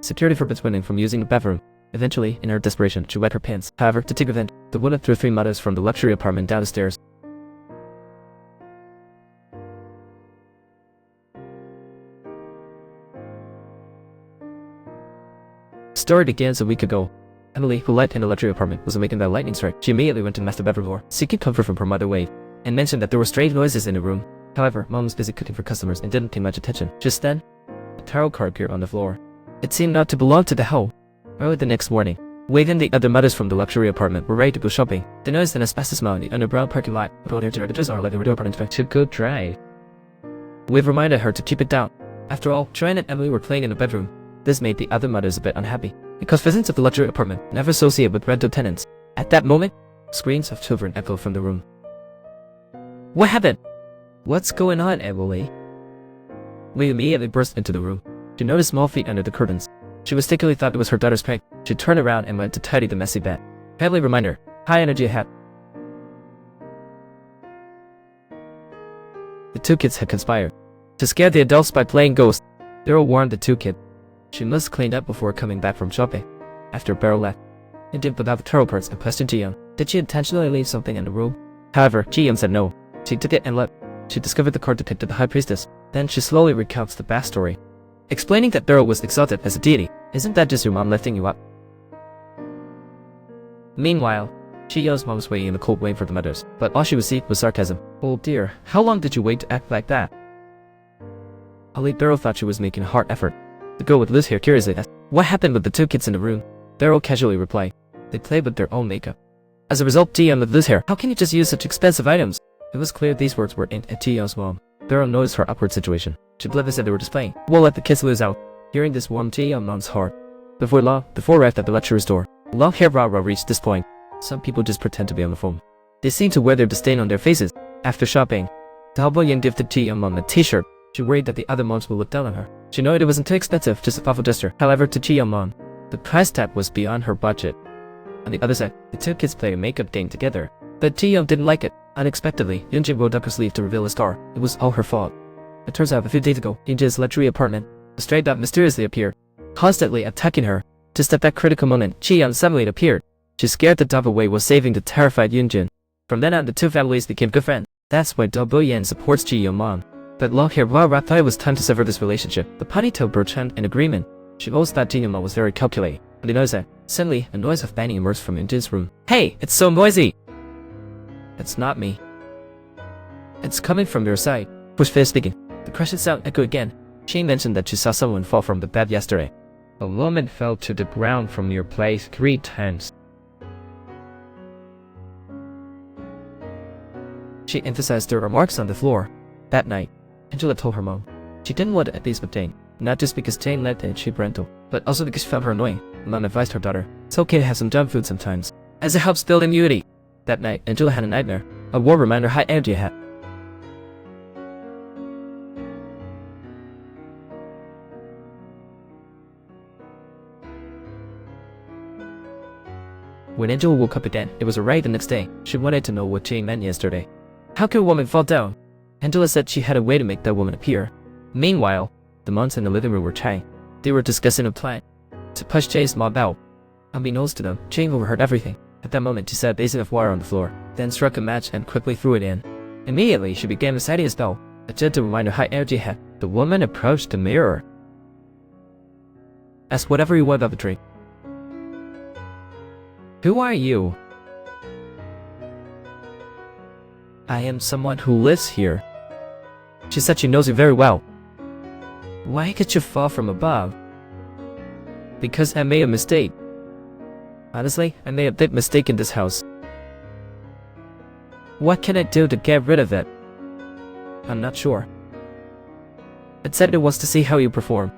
Security forbids women from using the bathroom. Eventually, in her desperation, she wet her pants. However, to take revenge, the woman threw 3 mothers from the luxury apartment down the stairs. Story begins a week ago. Emily, who lived in the luxury apartment, was awakened by a lightning strike. She immediately went to the master bedroom door, seeking comfort from her mother Wade, and mentioned that there were strange noises in the room. However, Mom was busy cooking for customers and didn't pay much attention. Just then, a tarot card appeared on the floor. It seemed not to belong to the home. Early the next morning, Wade and the other mothers from the luxury apartment were ready to go shopping. They noticed an asbestos smell in the underground parking lot. Brought her to the are like they were apartment to go drive. Wade reminded her to keep it down. After all, Joanne and Emily were playing in the bedroom. This made the other mothers a bit unhappy, because residents of the luxury apartment never associate with rental tenants. At that moment, screams of children echoed from the room. What happened? What's going on, Emily? Wade immediately burst into the room. She noticed small feet under the curtains. She mistakenly thought it was her daughter's prank. She turned around and went to tidy the messy bed. Family reminder, high energy ahead. The 2 kids had conspired to scare the adults by playing ghosts. Daryl warned the 2 kids she must clean up before coming back from shopping. After Beryl left, he did without the tarot cards and questioned Ji-young. Did she intentionally leave something in the room? However, Ji-young said no. She took it and left. She discovered the card depicted the High Priestess. Then she slowly recounts the backstory, explaining that Daryl was exalted as a deity. Isn't that just your mom lifting you up? Meanwhile, Ji-young's mom was waiting in the cold waiting for the mothers, but all she received was sarcasm. Oh dear, how long did you wait to act like that? Ali Daryl thought she was making a hard effort. The girl with loose hair curiously asked, what happened with the 2 kids in the room? Daryl casually replied, they played with their own makeup. As a result, Ji-young with loose hair, how can you just use such expensive items? It was clear these words were aimed at Ji-young's mom. Daryl noticed her awkward situation. She believed that they were displaying. We'll let the kids lose out. Hearing this warmed Ji-young's mom's heart. Before long, the 4 arrived at the lecturer's door. Long-haired Ra-Ra reached this point. Some people just pretend to be on the phone. They seem to wear their disdain on their faces. After shopping, Dalbo-young gifted Ji-young's mom a t-shirt. She worried that the other moms would look down on her. She knew it wasn't too expensive, just a thoughtful gesture. However, to Ji-young's mom, the price tag was beyond her budget. On the other side, the 2 kids played a makeup game together. But Ji-young didn't like it. Unexpectedly, Yoonjin rolled up her sleeve to reveal a scar. It was all her fault. It turns out a few days ago, in Jin's luxury apartment, a stray dog mysteriously appeared, constantly attacking her. Just at that critical moment, Ji-young suddenly appeared. She scared the dog away while saving the terrified Yoonjin. From then on, the 2 families became good friends. That's why Dalbo-young supports Ji-young's mom. But long-haired Ra-Ra thought it was time to sever this relationship. The ponytail broached an agreement. She always thought Ji-young's mom was very calculating. On the other side, suddenly, a noise of banging emerged from Yoonjin's room. Hey, it's so noisy! It's not me. It's coming from your side. Bush finished speaking. The crashing sound echoed again. She mentioned that she saw someone fall from the bed yesterday. A woman fell to the ground from your place 3 times. She emphasized her remarks on the floor. That night, Angela told her mom she didn't want to at least with Jane, not just because Jane led a cheap rental, but also because she found her annoying. Mom advised her daughter, it's okay to have some junk food sometimes, as it helps build immunity. That night, Angela had a nightmare. A war reminder high energy had. When Angela woke up again, it was alright the next day. She wanted to know what Jane meant yesterday. How could a woman fall down? Angela said she had a way to make that woman appear. Meanwhile, the moms in the living room were chatting. They were discussing a plan to push Jane's mom out. Unbeknownst to them, Jane overheard everything. At that moment, she set a basin of water on the floor, then struck a match and quickly threw it in. Immediately, she began reciting a spell, a gentle reminder high energy had. The woman approached the mirror. Ask whatever you want about the drink. Who are you? I am someone who lives here. She said she knows you very well. Why could you fall from above? Because I made a mistake. Honestly, I made a big mistake in this house. What can I do to get rid of it? I'm not sure. It said it wants to see how you perform.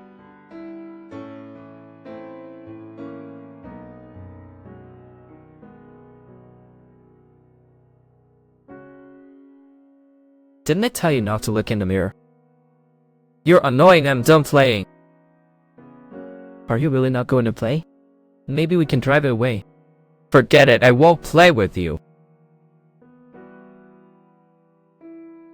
Didn't I tell you not to look in the mirror? You're annoying, I'm done playing. Are you really not going to play? Maybe we can drive it away. Forget it, I won't play with you.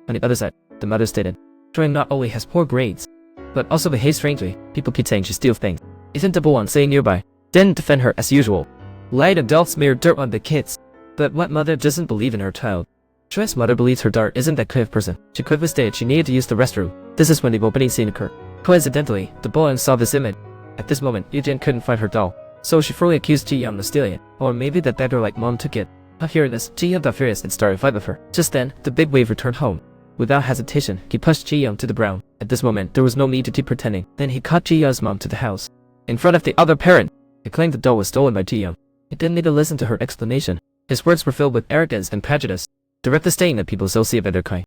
On the other side, the mother stated, Joy not only has poor grades, but also behaves strangely. People keep saying she steals things. Isn't the one staying nearby? Didn't defend her as usual. Light adults smear dirt on the kids. But what mother doesn't believe in her child? Joy's mother believes her daughter isn't that kind of person. She quickly stated she needed to use the restroom. This is when the opening scene occurred. Coincidentally, the boy saw this image. At this moment, Eugene couldn't find her doll, so she fully accused Ji-young of stealing it. Or maybe that better like mom took it. Hearing this, Ji-young got furious and started a fight with her. Just then, the big wave returned home. Without hesitation, he pushed Ji-young to the ground. At this moment, there was no need to keep pretending. Then he caught Ji-young's mom to the house. In front of the other parent, he claimed the doll was stolen by Ji-young. He didn't need to listen to her explanation. His words were filled with arrogance and prejudice, directly stating that people associate with their kind.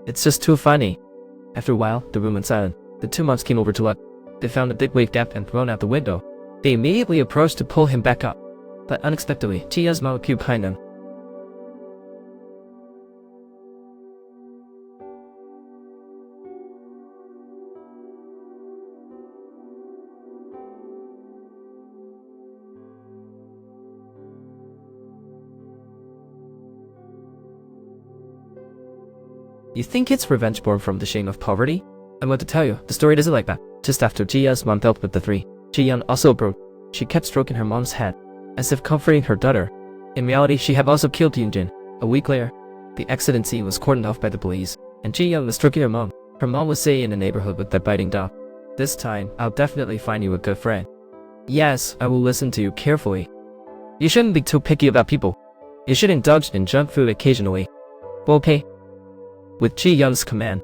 It's just too funny. After a while, the room went silent. The two moms came over to look. They found a big wave gap and thrown out the window. They immediately approached to pull him back up. But unexpectedly, Ji-young's mom appeared behind them. You think it's revenge born from the shame of poverty? I want to tell you, the story doesn't like that. Just after Ji-young's mom dealt with the three, Ji-young also broke. She kept stroking her mom's head, as if comforting her daughter. In reality, she had also killed Yoonjin. A week later, the accident scene was cordoned off by the police, and Ji-young was stroking her mom. Her mom was staying in the neighborhood with that biting dog. This time, I'll definitely find you a good friend. Yes, I will listen to you carefully. You shouldn't be too picky about people. You should indulge in junk food occasionally. Okay? With Ji-young's command,